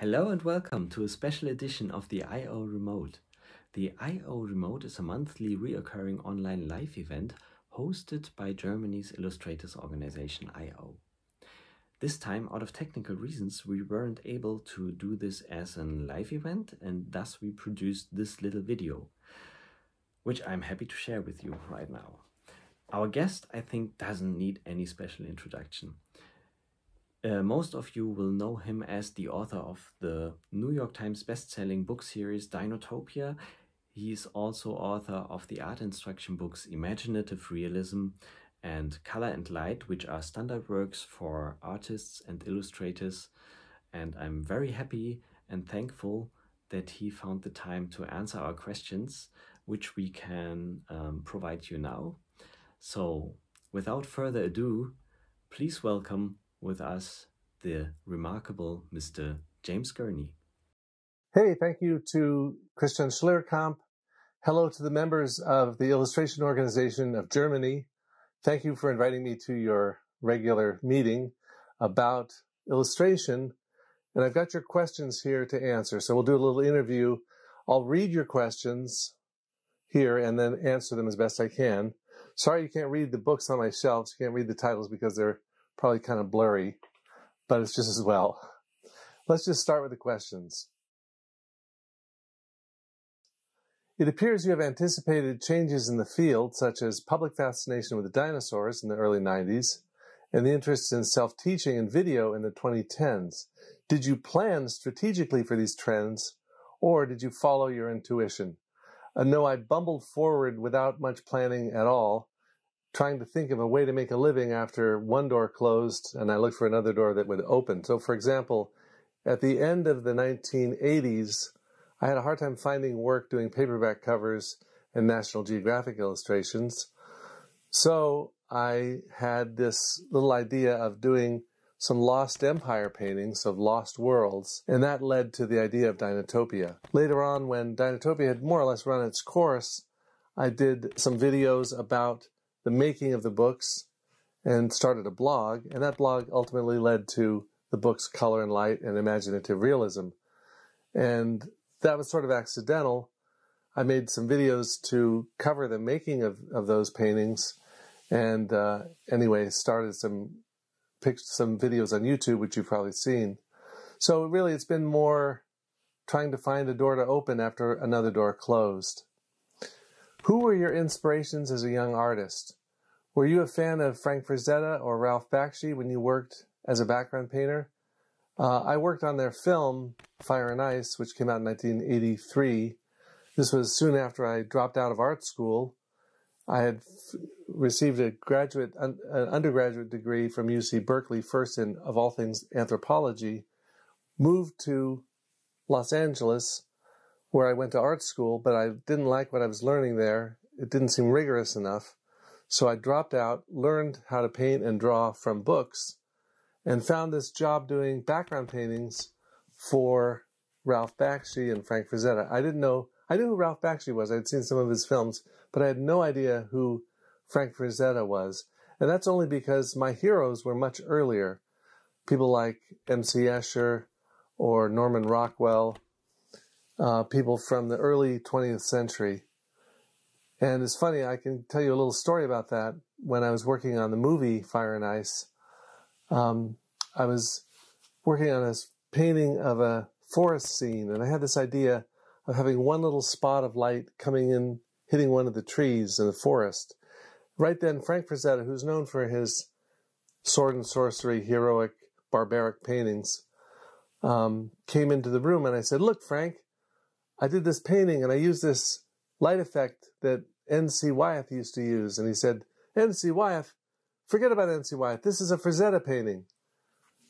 Hello and welcome to a special edition of the I/O Remote. The I/O Remote is a monthly reoccurring online live event hosted by Germany's illustrators organization I/O. This time, out of technical reasons, we weren't able to do this as a live event, and thus we produced this little video, which I'm happy to share with you right now. Our guest, I think, doesn't need any special introduction. Most of you will know him as the author of the New York Times bestselling book series Dinotopia. He is also author of the art instruction books Imaginative Realism and Color and Light, which are standard works for artists and illustrators. And I'm very happy and thankful that he found the time to answer our questions, which we can provide you now. So without further ado, please welcome with us the remarkable Mr. James Gurney. Hey, thank you to Christian Schillerkamp. Hello to the members of the Illustration Organization of Germany. Thank you for inviting me to your regular meeting about illustration. And I've got your questions here to answer. So we'll do a little interview. I'll read your questions here and then answer them as best I can. Sorry you can't read the books on my shelves. You can't read the titles because they're probably kind of blurry, but it's just as well. Let's just start with the questions. It appears you have anticipated changes in the field, such as public fascination with the dinosaurs in the early 90s, and the interest in self-teaching and video in the 2010s. Did you plan strategically for these trends, or did you follow your intuition? No, I bumbled forward without much planning at all, trying to think of a way to make a living after one door closed, and I looked for another door that would open. So, for example, at the end of the 1980s, I had a hard time finding work doing paperback covers and National Geographic illustrations. So I had this little idea of doing some lost empire paintings of lost worlds, and that led to the idea of Dinotopia. Later on, when Dinotopia had more or less run its course, I did some videos about the making of the books and started a blog, and that blog ultimately led to the books Color and Light and Imaginative Realism. And that was sort of accidental. I made some videos to cover the making of those paintings, and anyway, started picked some videos on YouTube, which you've probably seen. So really, it's been more trying to find a door to open after another door closed. Who were your inspirations as a young artist? Were you a fan of Frank Frazetta or Ralph Bakshi when you worked as a background painter? I worked on their film, Fire and Ice, which came out in 1983. This was soon after I dropped out of art school. I had received an undergraduate degree from UC Berkeley, first in, of all things, anthropology, moved to Los Angeles, where I went to art school, but I didn't like what I was learning there. It didn't seem rigorous enough. So I dropped out, learned how to paint and draw from books, and found this job doing background paintings for Ralph Bakshi and Frank Frazetta. I knew who Ralph Bakshi was. I'd seen some of his films, but I had no idea who Frank Frazetta was. And that's only because my heroes were much earlier. People like M.C. Escher or Norman Rockwell, people from the early 20th century. And it's funny, I can tell you a little story about that. When I was working on the movie Fire and Ice, I was working on this painting of a forest scene, and I had this idea of having one little spot of light coming in, hitting one of the trees in the forest. Right then, Frank Frazetta, who's known for his sword and sorcery, heroic, barbaric paintings, came into the room, and I said, "Look, Frank, I did this painting, and I used this light effect that N.C. Wyeth used to use." And he said, "N.C. Wyeth? Forget about N.C. Wyeth. This is a Frazetta painting."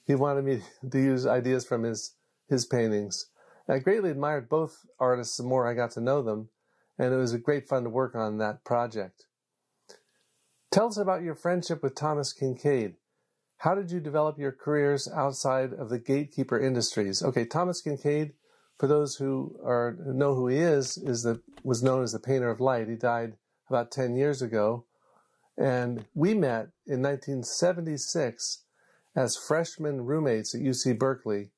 He wanted me to use ideas from his paintings. I greatly admired both artists the more I got to know them, and it was a great fun to work on that project. Tell us about your friendship with Thomas Kinkade. How did you develop your careers outside of the gatekeeper industries? Okay, Thomas Kinkade, for those who know who he is was known as the painter of light. He died about 10 years ago. And we met in 1976 as freshman roommates at UC Berkeley.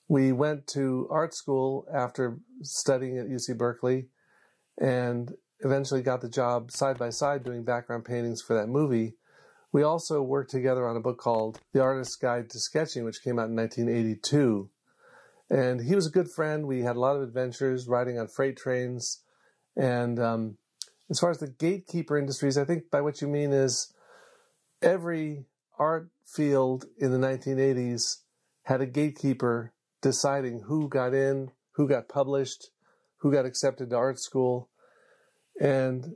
We went to art school after studying at UC Berkeley and eventually got the job side by side doing background paintings for that movie. We also worked together on a book called The Artist's Guide to Sketching, which came out in 1982. And he was a good friend. We had a lot of adventures riding on freight trains. And as far as the gatekeeper industries, I think by what you mean is every art field in the 1980s had a gatekeeper deciding who got in, who got published, who got accepted to art school. And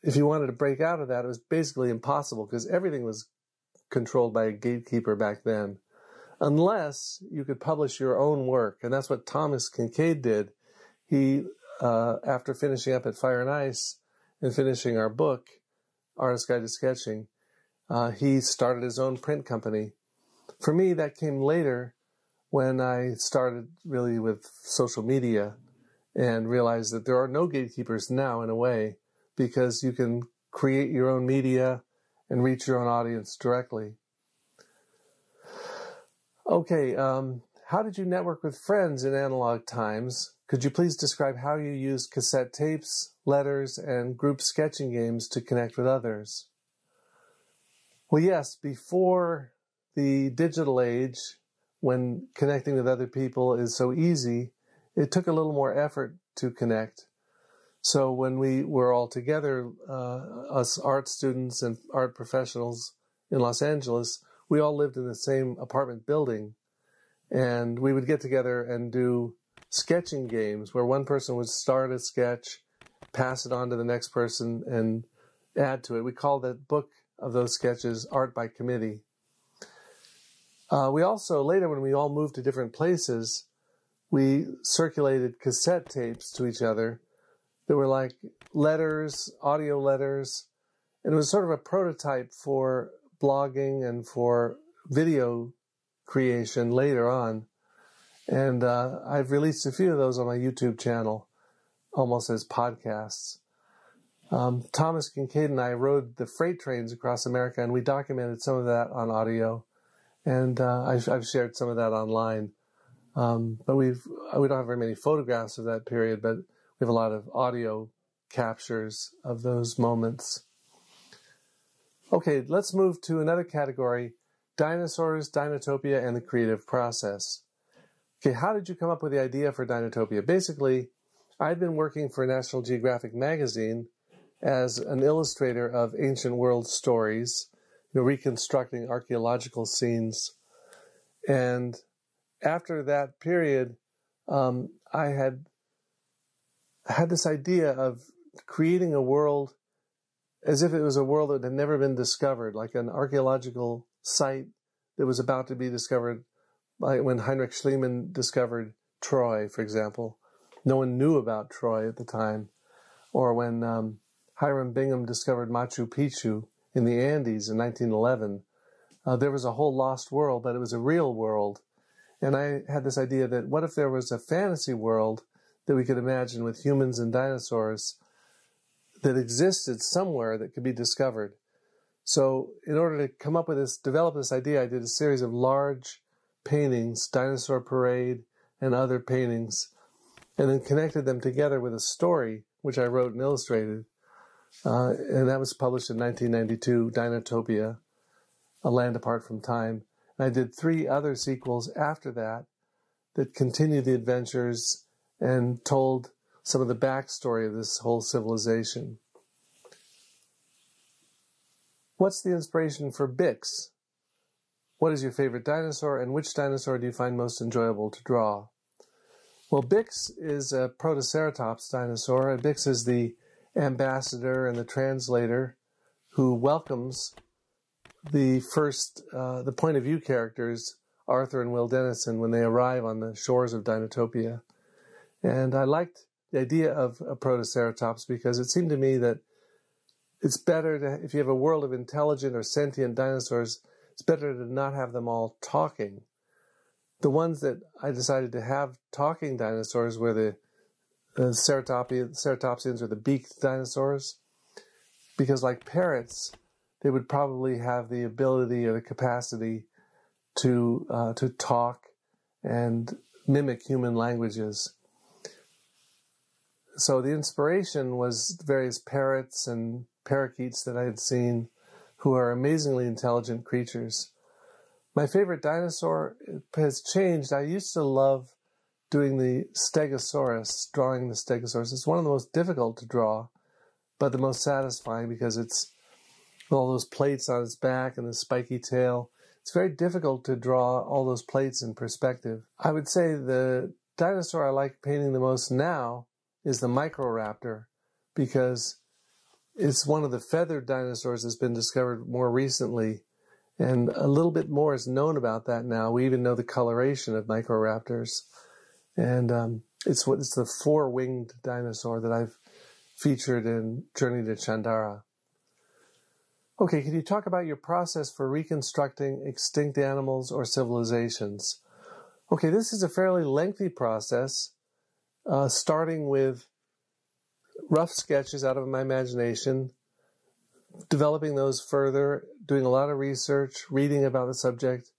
if you wanted to break out of that, it was basically impossible because everything was controlled by a gatekeeper back then, unless you could publish your own work. And that's what Thomas Kincaid did. He, after finishing up at Fire and Ice and finishing our book, Artist's Guide to Sketching, he started his own print company. For me, that came later when I started really with social media and realized that there are no gatekeepers now in a way, because you can create your own media and reach your own audience directly. Okay, how did you network with friends in analog times? Could you please describe how you used cassette tapes, letters, and group sketching games to connect with others? Well, yes, before the digital age, when connecting with other people is so easy, it took a little more effort to connect. So when we were all together, us art students and art professionals in Los Angeles, we all lived in the same apartment building. And we would get together and do sketching games where one person would start a sketch, pass it on to the next person, and add to it. We called that book of those sketches Art by Committee. We also, later when we all moved to different places, we circulated cassette tapes to each other that were like letters, audio letters, and it was sort of a prototype for blogging and for video creation later on. And I've released a few of those on my YouTube channel, almost as podcasts. Thomas Kincaid and I rode the freight trains across America, and we documented some of that on audio, and I've shared some of that online. But we don't have very many photographs of that period, but we have a lot of audio captures of those moments. Okay, let's move to another category, Dinosaurs, Dinotopia, and the creative process. Okay, how did you come up with the idea for Dinotopia? Basically, I'd been working for National Geographic magazine as an illustrator of ancient world stories, reconstructing archaeological scenes. And after that period, I had this idea of creating a world as if it was a world that had never been discovered, like an archaeological site that was about to be discovered. Like when Heinrich Schliemann discovered Troy, for example. No one knew about Troy at the time. Or when Hiram Bingham discovered Machu Picchu in the Andes in 1911. There was a whole lost world, but it was a real world. And I had this idea that what if there was a fantasy world that we could imagine with humans and dinosaurs that existed somewhere that could be discovered. So in order to come up with this, develop this idea, I did a series of large paintings, Dinosaur Parade and other paintings, and then connected them together with a story, which I wrote and illustrated. And that was published in 1992, Dinotopia, A Land Apart from Time. And I did 3 other sequels after that that continued the adventures and told some of the backstory of this whole civilization. What's the inspiration for Bix? What is your favorite dinosaur, and which dinosaur do you find most enjoyable to draw? Well, Bix is a Protoceratops dinosaur, and Bix is the ambassador and the translator who welcomes the point of view characters, Arthur and Will Dennison, when they arrive on the shores of Dinotopia. And I liked the idea of a Protoceratops because it seemed to me that it's better to, if you have a world of intelligent or sentient dinosaurs, it's better to not have them all talking. The ones that I decided to have talking dinosaurs were the ceratopsians, or the beaked dinosaurs, because like parrots, they would probably have the ability or the capacity to talk, and mimic human languages. So the inspiration was various parrots and parakeets that I had seen, who are amazingly intelligent creatures. My favorite dinosaur has changed. I used to love doing the Stegosaurus, drawing the Stegosaurus. It's one of the most difficult to draw, but the most satisfying because it's all those plates on its back and the spiky tail. It's very difficult to draw all those plates in perspective. I would say the dinosaur I like painting the most now is the Microraptor, because it's one of the feathered dinosaurs that's been discovered more recently, and a little bit more is known about that now. We even know the coloration of Microraptors, and it's the four-winged dinosaur that I've featured in Journey to Chandara. Okay, can you talk about your process for reconstructing extinct animals or civilizations? Okay, this is a fairly lengthy process, starting with rough sketches out of my imagination, developing those further, doing a lot of research, reading about the subject,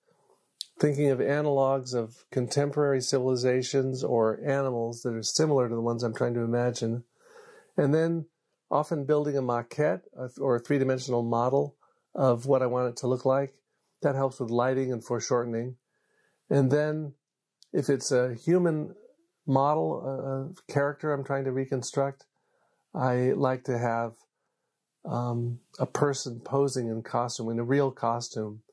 thinking of analogs of contemporary civilizations or animals that are similar to the ones I'm trying to imagine, and then often building a maquette or a three-dimensional model of what I want it to look like. That helps with lighting and foreshortening. And then if it's a human model, a character I'm trying to reconstruct, I like to have a person posing in costume, in a real costume.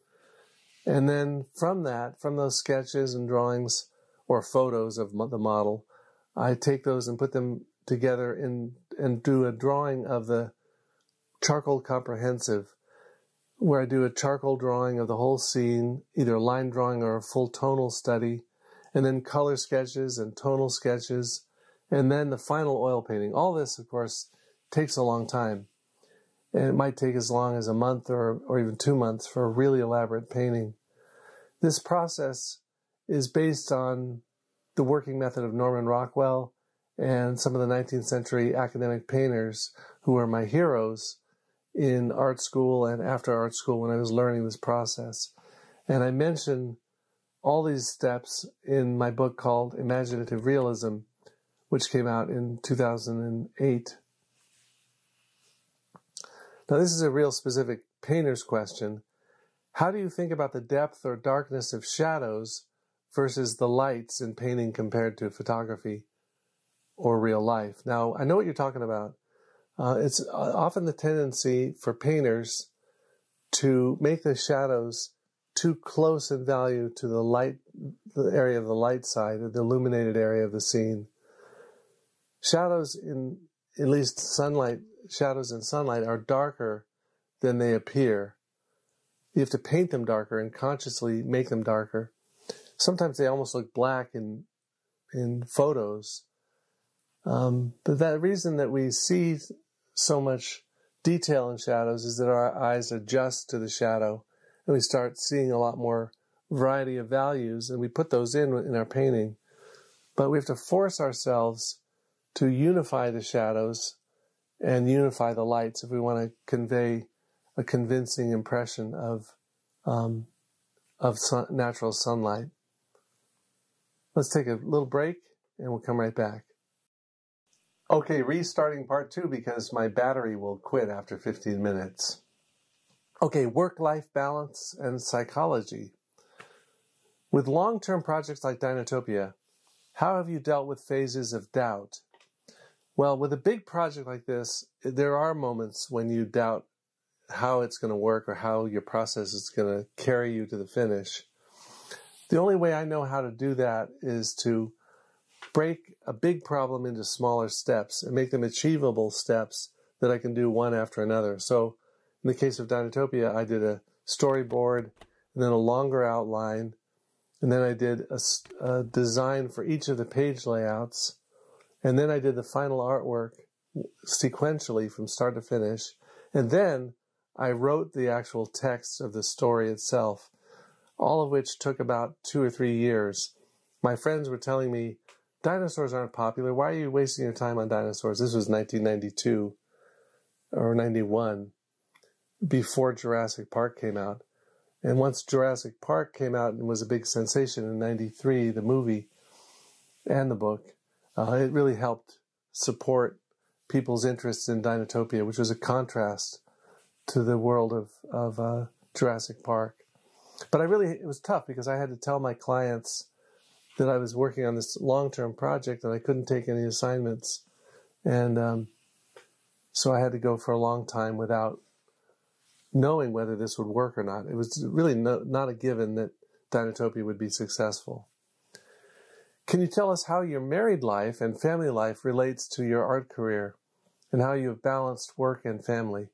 And then from those sketches and drawings or photos of the model, I take those and put them together and do a drawing of the charcoal comprehensive, where I do a charcoal drawing of the whole scene, either a line drawing or a full tonal study, and then color sketches and tonal sketches, and then the final oil painting. All this, of course, takes a long time. And it might take as long as a month or even 2 months for a really elaborate painting. This process is based on the working method of Norman Rockwell and some of the 19th century academic painters who were my heroes in art school and after art school when I was learning this process. And I mention all these steps in my book called Imaginative Realism, which came out in 2008. Now, this is a real specific painter's question. How do you think about the depth or darkness of shadows versus the lights in painting compared to photography or real life? Now, I know what you're talking about. It's often the tendency for painters to make the shadows too close in value to the light, the area of the light side, or the illuminated area of the scene. Shadows in, at least sunlight, shadows in sunlight are darker than they appear. You have to paint them darker and consciously make them darker. Sometimes they almost look black in photos. But that reason that we see so much detail in shadows is that our eyes adjust to the shadow, and we start seeing a lot more variety of values, and we put those in our painting. But we have to force ourselves to unify the shadows and unify the lights if we want to convey a convincing impression of natural sunlight. Let's take a little break, and we'll come right back. Okay, restarting part 2 because my battery will quit after 15 minutes. Okay, work-life balance and psychology. With long-term projects like Dinotopia, how have you dealt with phases of doubt? Well, with a big project like this, there are moments when you doubt how it's going to work or how your process is going to carry you to the finish. The only way I know how to do that is to break a big problem into smaller steps and make them achievable steps that I can do one after another. So in the case of Dinotopia, I did a storyboard and then a longer outline, and then I did a design for each of the page layouts, and then I did the final artwork sequentially from start to finish, and then I wrote the actual text of the story itself, all of which took about 2 or 3 years. My friends were telling me, dinosaurs aren't popular. Why are you wasting your time on dinosaurs? This was 1992 or 91, before Jurassic Park came out. And once Jurassic Park came out and was a big sensation in 93, the movie, and the book. It really helped support people's interests in Dinotopia, which was a contrast to the world of Jurassic Park. But it was tough because I had to tell my clients that I was working on this long-term project and I couldn't take any assignments. And so I had to go for a long time without knowing whether this would work or not. It was really not a given that Dinotopia would be successful. Can you tell us how your married life and family life relates to your art career and how you have balanced work and family?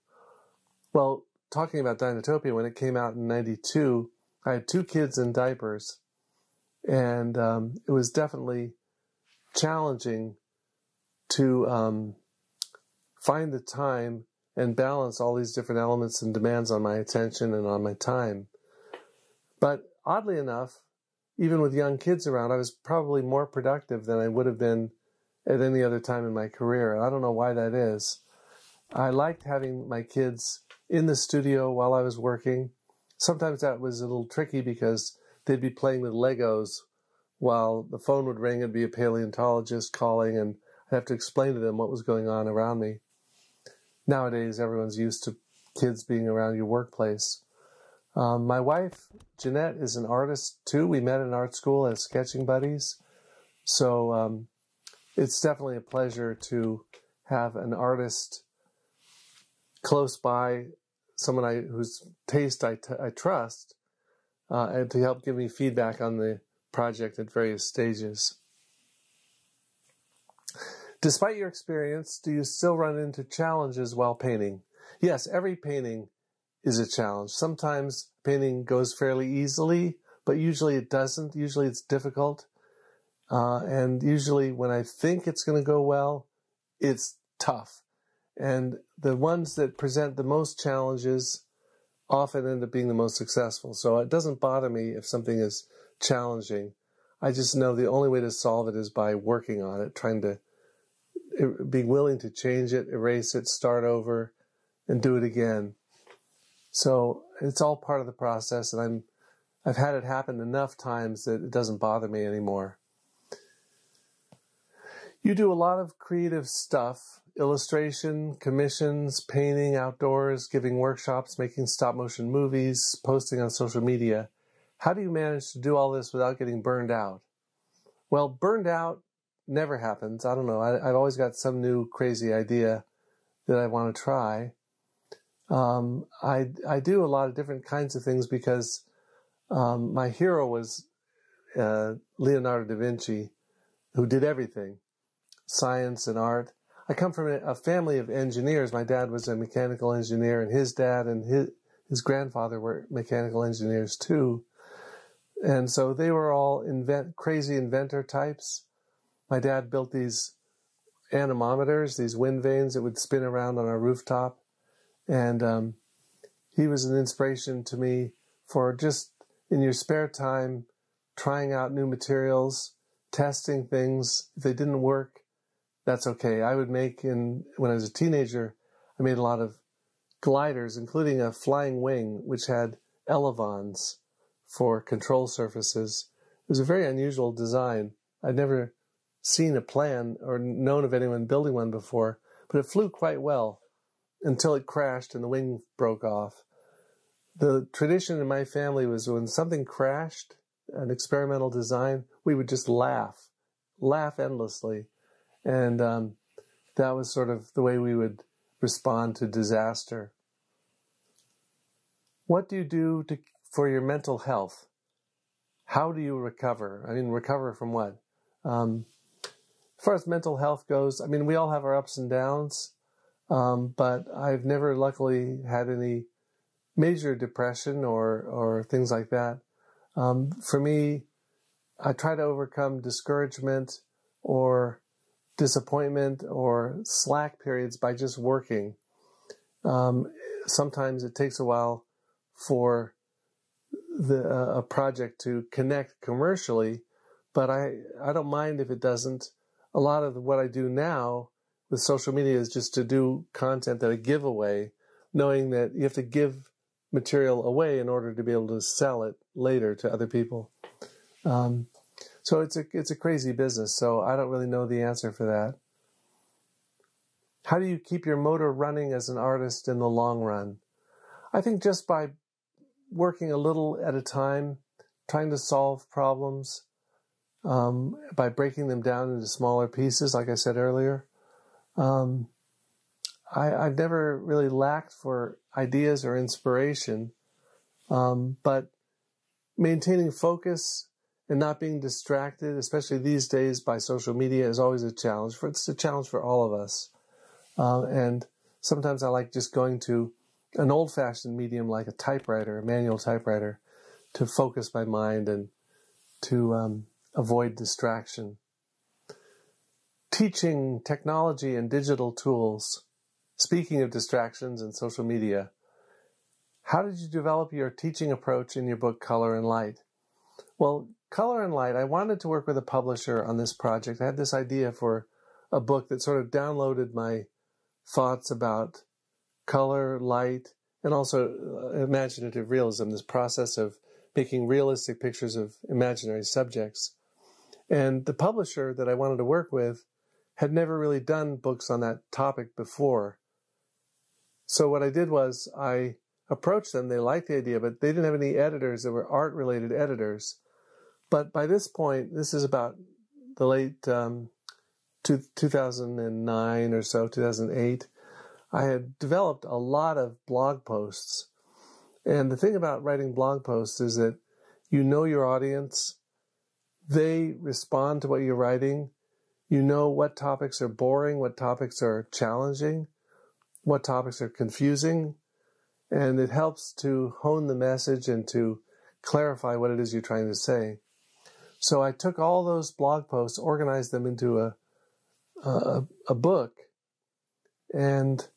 Well, talking about Dinotopia, when it came out in 92, I had 2 kids in diapers, and it was definitely challenging to find the time and balance all these different elements and demands on my attention and on my time. But oddly enough, even with young kids around, I was probably more productive than I would have been at any other time in my career. And I don't know why that is. I liked having my kids in the studio while I was working. Sometimes that was a little tricky because they'd be playing with Legos while the phone would ring and be a paleontologist calling, and I'd have to explain to them what was going on around me. Nowadays, everyone's used to kids being around your workplace. My wife, Jeanette, is an artist too. We met in art school as sketching buddies. So it's definitely a pleasure to have an artist close by, someone whose taste I trust, and to help give me feedback on the project at various stages. Despite your experience, do you still run into challenges while painting? Yes, every painting is a challenge. Sometimes painting goes fairly easily, but usually it doesn't. Usually it's difficult. And usually when I think it's going to go well, it's tough. And the ones that present the most challenges often end up being the most successful. So it doesn't bother me if something is challenging. I just know the only way to solve it is by working on it, trying to be willing to change it, erase it, start over, and do it again. So it's all part of the process, and I've had it happen enough times that it doesn't bother me anymore. You do a lot of creative stuff: illustration, commissions, painting outdoors, giving workshops, making stop-motion movies, posting on social media. How do you manage to do all this without getting burned out? Well, burned out never happens. I don't know. I've always got some new crazy idea that I want to try. I do a lot of different kinds of things because my hero was Leonardo da Vinci, who did everything, science and art. I come from a family of engineers. My dad was a mechanical engineer, and his dad and his grandfather were mechanical engineers too. And so they were all crazy inventor types. My dad built these anemometers, these wind vanes that would spin around on our rooftop. And he was an inspiration to me for just in your spare time, trying out new materials, testing things. If they didn't work, that's okay. I would when I was a teenager, I made a lot of gliders, including a flying wing, which had elevons for control surfaces. It was a very unusual design. I'd never seen a plan or known of anyone building one before, but it flew quite well until it crashed and the wing broke off. The tradition in my family was when something crashed, an experimental design, we would just laugh endlessly. And that was sort of the way we would respond to disaster. What do you do for your mental health? How do you recover? I mean, recover from what? As far as mental health goes, I mean, we all have our ups and downs, but I've never luckily had any major depression or things like that. For me, I try to overcome discouragement or disappointment or slack periods by just working. Sometimes it takes a while for a project to connect commercially, but I don't mind if it doesn't. A lot of what I do now with social media is just to do content that I give away, knowing that you have to give material away in order to be able to sell it later to other people. So So it's a crazy business, so I don't really know the answer for that. How do you keep your motor running as an artist in the long run? I think just by working a little at a time, trying to solve problems, by breaking them down into smaller pieces, like I said earlier. I've never really lacked for ideas or inspiration, but maintaining focus and not being distracted, especially these days by social media, is always a challenge. It's a challenge for all of us. And sometimes I like just going to an old-fashioned medium like a typewriter, a manual typewriter, to focus my mind and to avoid distraction. Teaching technology and digital tools. Speaking of distractions and social media, how did you develop your teaching approach in your book, Color and Light? Well, Color and Light, I wanted to work with a publisher on this project. I had this idea for a book that sort of downloaded my thoughts about color, light, and also imaginative realism, this process of making realistic pictures of imaginary subjects. And the publisher that I wanted to work with had never really done books on that topic before. So what I did was I approached them. They liked the idea, but they didn't have any editors that were art-related editors. But by this point, this is about the late 2009 or so, 2008, I had developed a lot of blog posts. And the thing about writing blog posts is that you know your audience. They respond to what you're writing. You know what topics are boring, what topics are challenging, what topics are confusing. And it helps to hone the message and to clarify what it is you're trying to say. So I took all those blog posts, organized them into a book, and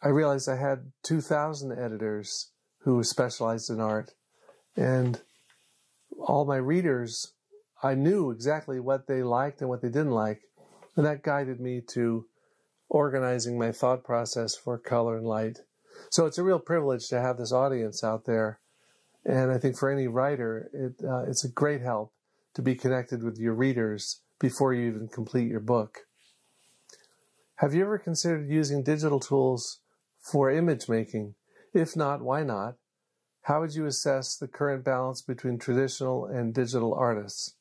I realized I had 2,000 editors who specialized in art, and all my readers, I knew exactly what they liked and what they didn't like, and that guided me to organizing my thought process for Color and Light. So it's a real privilege to have this audience out there, and I think for any writer, it's a great help to be connected with your readers before you even complete your book. Have you ever considered using digital tools for image making? If not, why not? How would you assess the current balance between traditional and digital artists?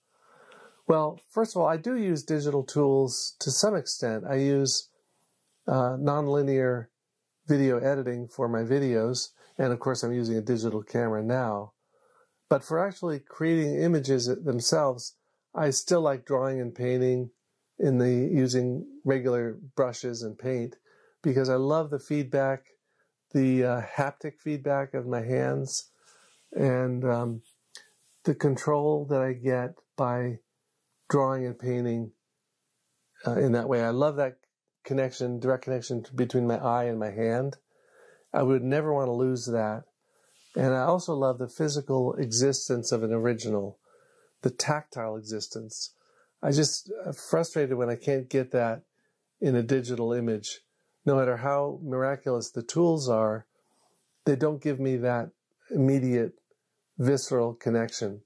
Well, first of all, I do use digital tools to some extent. I use nonlinear video editing for my videos, and of course I'm using a digital camera now. But for actually creating images themselves, I still like drawing and painting using regular brushes and paint, because I love the feedback, the haptic feedback of my hands, and the control that I get by drawing and painting in that way. I love that connection, direct connection between my eye and my hand. I would never want to lose that. And I also love the physical existence of an original, the tactile existence. I just frustrated when I can't get that in a digital image. No matter how miraculous the tools are, they don't give me that immediate, visceral connection.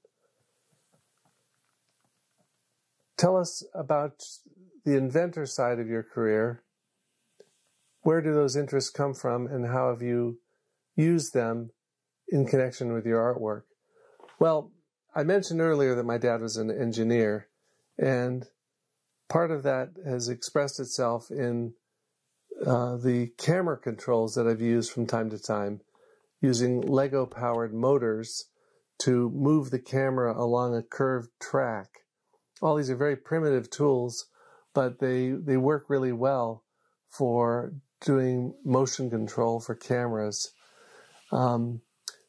Tell us about the inventor side of your career. Where do those interests come from, and how have you used them in connection with your artwork? Well, I mentioned earlier that my dad was an engineer, and part of that has expressed itself in the camera controls that I've used from time to time, using Lego-powered motors to move the camera along a curved track. All these are very primitive tools, but they work really well for doing motion control for cameras.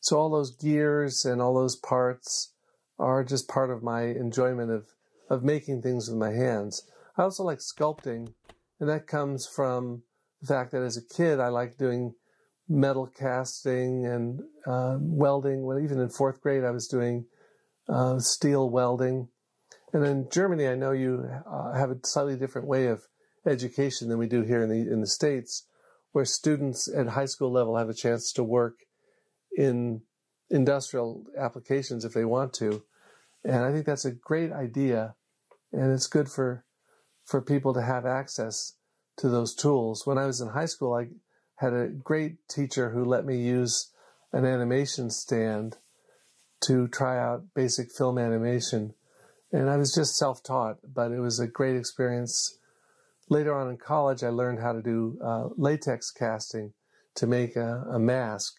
So all those gears and all those parts are just part of my enjoyment of making things with my hands. I also like sculpting, and that comes from the fact that as a kid I liked doing metal casting and welding. Well, even in fourth grade I was doing steel welding. And in Germany, I know you have a slightly different way of education than we do here in the States, where students at high school level have a chance to work in industrial applications if they want to. And I think that's a great idea, and it's good for people to have access to those tools. When I was in high school, I had a great teacher who let me use an animation stand to try out basic film animation. And I was just self-taught, but it was a great experience. Later on in college, I learned how to do latex casting to make a mask.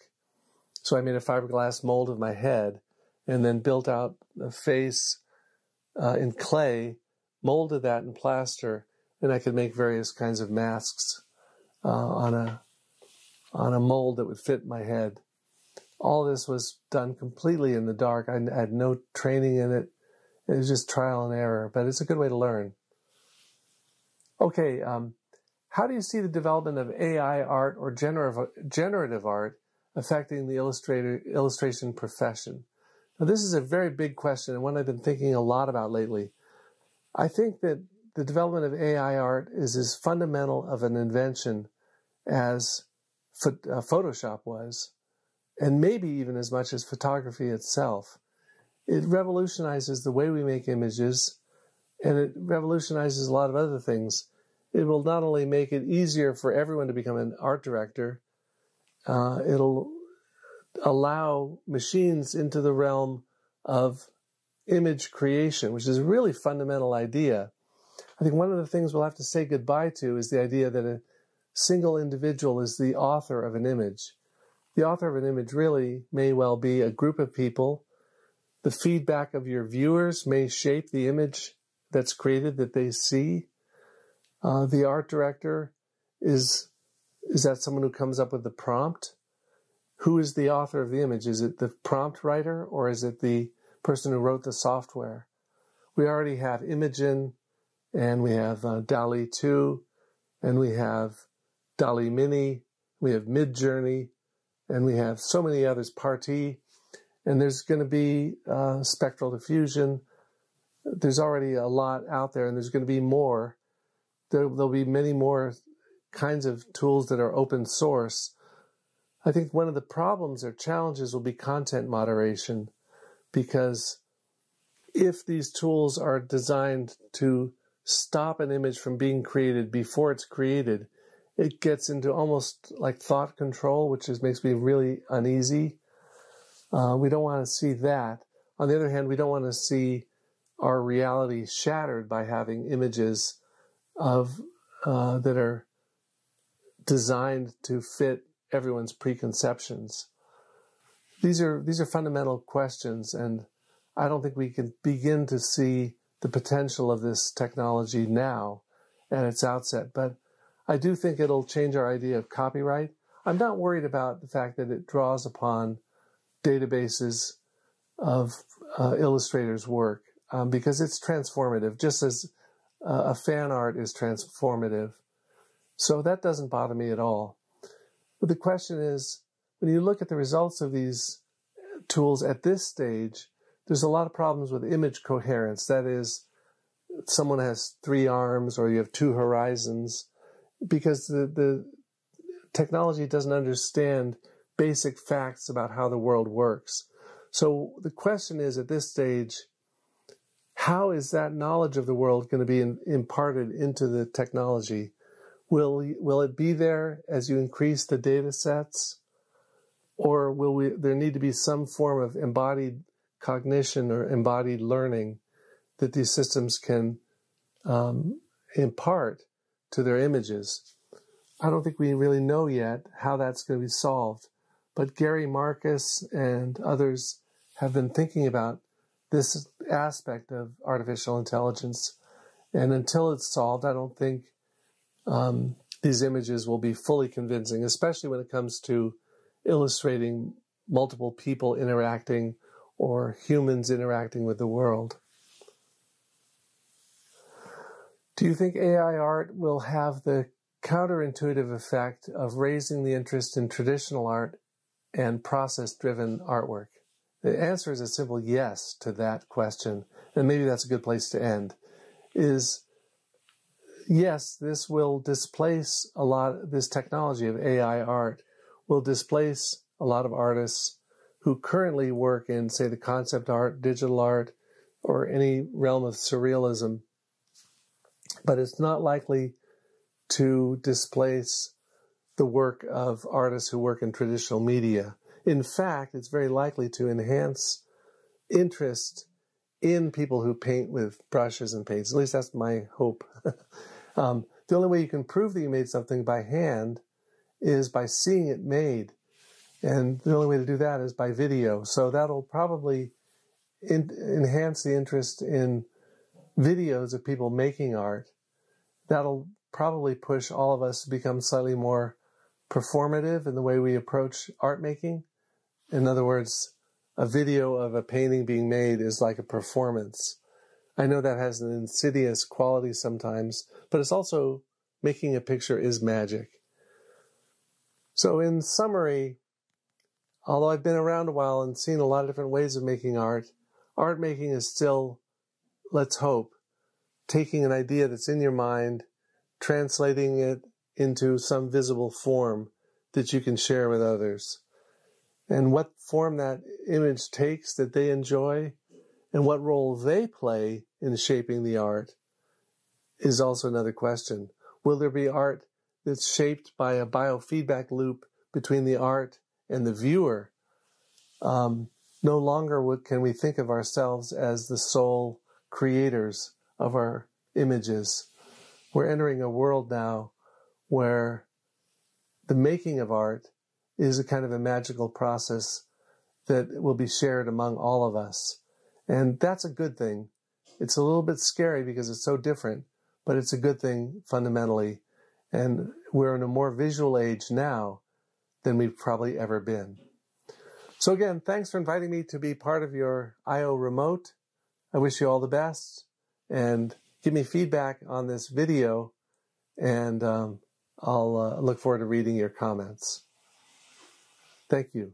So I made a fiberglass mold of my head and then built out a face in clay, molded that in plaster, and I could make various kinds of masks on a mold that would fit my head. All this was done completely in the dark. I had no training in it. It was just trial and error, but it's a good way to learn. Okay, how do you see the development of AI art or generative art affecting the illustration profession? Now, this is a very big question and one I've been thinking a lot about lately. I think that the development of AI art is as fundamental of an invention as Photoshop was, and maybe even as much as photography itself. It revolutionizes the way we make images, and it revolutionizes a lot of other things. It will not only make it easier for everyone to become an art director, it'll allow machines into the realm of image creation, which is a really fundamental idea. I think one of the things we'll have to say goodbye to is the idea that a single individual is the author of an image. The author of an image really may well be a group of people. The feedback of your viewers may shape the image that's created that they see. The art director, is that someone who comes up with the prompt? Who is the author of the image? Is it the prompt writer, or is it the person who wrote the software? We already have Imagen, and we have DALL-E 2, and we have DALL-E Mini, we have Midjourney, and we have so many others, Parti, and there's going to be spectral diffusion. There's already a lot out there, and there's going to be more. There'll be many more kinds of tools that are open source. I think one of the problems or challenges will be content moderation, because if these tools are designed to stop an image from being created before it's created, it gets into almost like thought control, which makes me really uneasy. We don't want to see that. On the other hand, we don't want to see our reality shattered by having images that are designed to fit everyone's preconceptions. These are fundamental questions, and I don't think we can begin to see the potential of this technology now at its outset. But I do think it'll change our idea of copyright. I'm not worried about the fact that it draws upon databases of illustrators' work because it's transformative, just as a fan art is transformative. So that doesn't bother me at all. But the question is, when you look at the results of these tools at this stage, there's a lot of problems with image coherence. That is, someone has 3 arms or you have 2 horizons, because the technology doesn't understand basic facts about how the world works. So the question is, at this stage, how is that knowledge of the world going to be imparted into the technology? Will it be there as you increase the data sets? Or will there need to be some form of embodied cognition or embodied learning that these systems can impart to their images? I don't think we really know yet how that's going to be solved. But Gary Marcus and others have been thinking about this aspect of artificial intelligence. And until it's solved, I don't think these images will be fully convincing, especially when it comes to illustrating multiple people interacting or humans interacting with the world. Do you think AI art will have the counterintuitive effect of raising the interest in traditional art and process-driven artwork? The answer is a simple yes to that question, and maybe that's a good place to end, is yes, this will displace a lot, this technology of AI art will displace a lot of artists who currently work in, say, the concept art, digital art, or any realm of surrealism, but it's not likely to displace the work of artists who work in traditional media. In fact, it's very likely to enhance interest in people who paint with brushes and paints. At least that's my hope. The only way you can prove that you made something by hand is by seeing it made. And the only way to do that is by video. So that'll probably enhance the interest in videos of people making art. That'll probably push all of us to become slightly more performative in the way we approach art making. In other words, a video of a painting being made is like a performance. I know that has an insidious quality sometimes, but it's also, making a picture is magic. So in summary, although I've been around a while and seen a lot of different ways of making art, art making is still, let's hope, taking an idea that's in your mind, translating it into some visible form that you can share with others. And what form that image takes that they enjoy and what role they play in shaping the art is also another question. Will there be art that's shaped by a biofeedback loop between the art and the viewer? No longer can we think of ourselves as the sole creators of our images. We're entering a world now where the making of art is a kind of a magical process that will be shared among all of us. And that's a good thing. It's a little bit scary because it's so different, but it's a good thing fundamentally. And we're in a more visual age now than we've probably ever been. So again, thanks for inviting me to be part of your I.O. Remote. I wish you all the best, and give me feedback on this video, and I'll look forward to reading your comments. Thank you.